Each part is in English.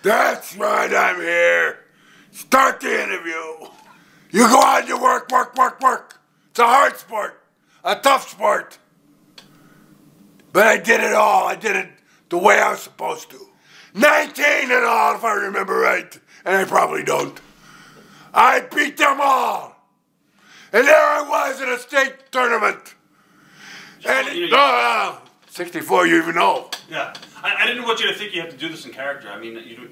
That's right, I'm here. Start the interview. You go out and you work. It's a hard sport, a tough sport. But I did it all. I did it the way I was supposed to. 19 and all, if I remember right. And I probably don't. I beat them all. And there I was in a state tournament. And 64, you even know. Yeah. I didn't want you to think you have to do this in character. I mean, you do.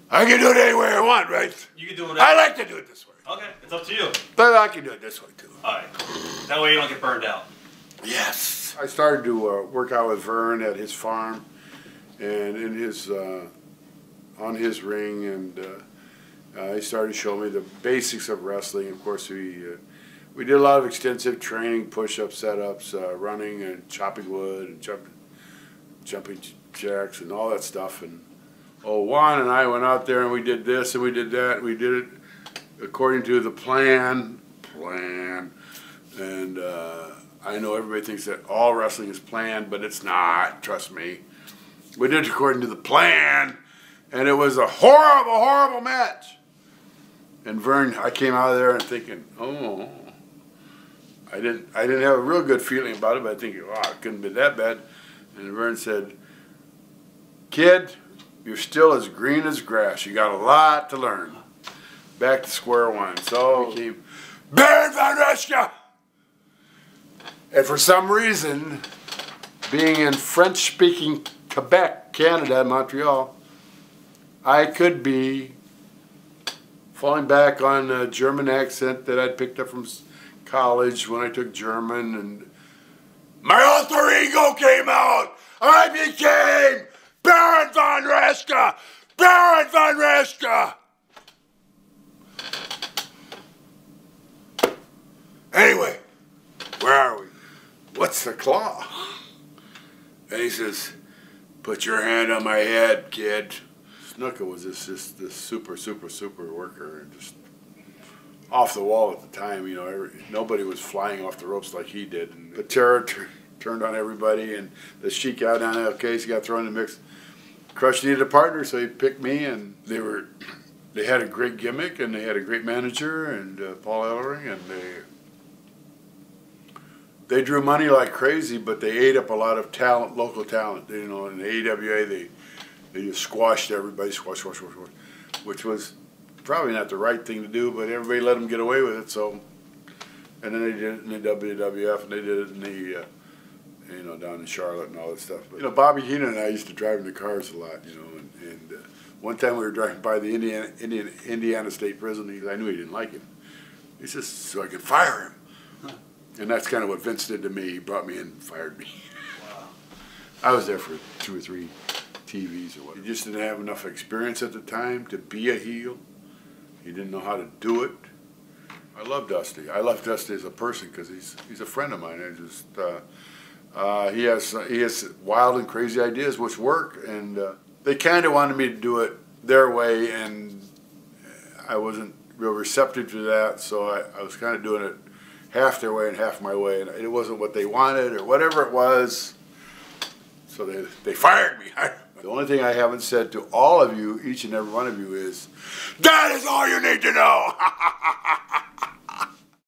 I can do it any way I want, right? You can do it. I like to do it this way. Okay, it's up to you. But I can do it this way too. All right. That way you don't get burned out. Yes. I started to work out with Vern at his farm, and in his on his ring, and he started to show me the basics of wrestling. Of course, we did a lot of extensive training, push-ups, set-ups, running and chopping wood and jumping jacks and all that stuff. And Juan and I went out there and we did this and we did that. And we did it according to the plan. And I know everybody thinks that all wrestling is planned, but it's not. Trust me. We did it according to the plan, and it was a horrible, horrible match. And Vern, I came out of there and thinking, oh, I didn't have a real good feeling about it, but I think, oh, it couldn't be that bad. And Vern said, kid, you're still as green as grass. You got a lot to learn. Back to square one. So we came, Baron von Raschke! And for some reason, being in French-speaking Quebec, Canada, Montreal, I could be falling back on a German accent that I'd picked up from college when I took German, and my alter ego came out. I became Baron von Raschke! Baron von Raschke! Anyway, where are we? What's the claw? And he says, put your hand on my head, kid. Snuka was just this super worker, and just off the wall at the time. You know, nobody was flying off the ropes like he did. And the terror turned on everybody, and the Sheik out on that case, he got thrown in the mix. Crush needed a partner, so he picked me, and they had a great gimmick, and they had a great manager, and Paul Ellering, and they drew money like crazy, but they ate up a lot of talent, local talent. You know, in the AWA, they just squashed everybody, squash, which was probably not the right thing to do, but everybody let them get away with it. So, and then they did it in the WWF, and they did it in the, you know, down in Charlotte and all that stuff. But, you know, Bobby Heenan and I used to drive in the cars a lot, you know, and one time we were driving by the Indiana State Prison. I knew he didn't like him. He says, so I could fire him. And that's kind of what Vince did to me. He brought me in and fired me. Wow. I was there for 2 or 3 TVs or what. He just didn't have enough experience at the time to be a heel. He didn't know how to do it. I love Dusty. I love Dusty as a person because he's a friend of mine. He has wild and crazy ideas which work, and they kind of wanted me to do it their way, and I wasn't real receptive to that, so I was kind of doing it half their way and half my way, and it wasn't what they wanted or whatever it was, so they fired me. The only thing I haven't said to all of you, each and every one of you, is, that is all you need to know!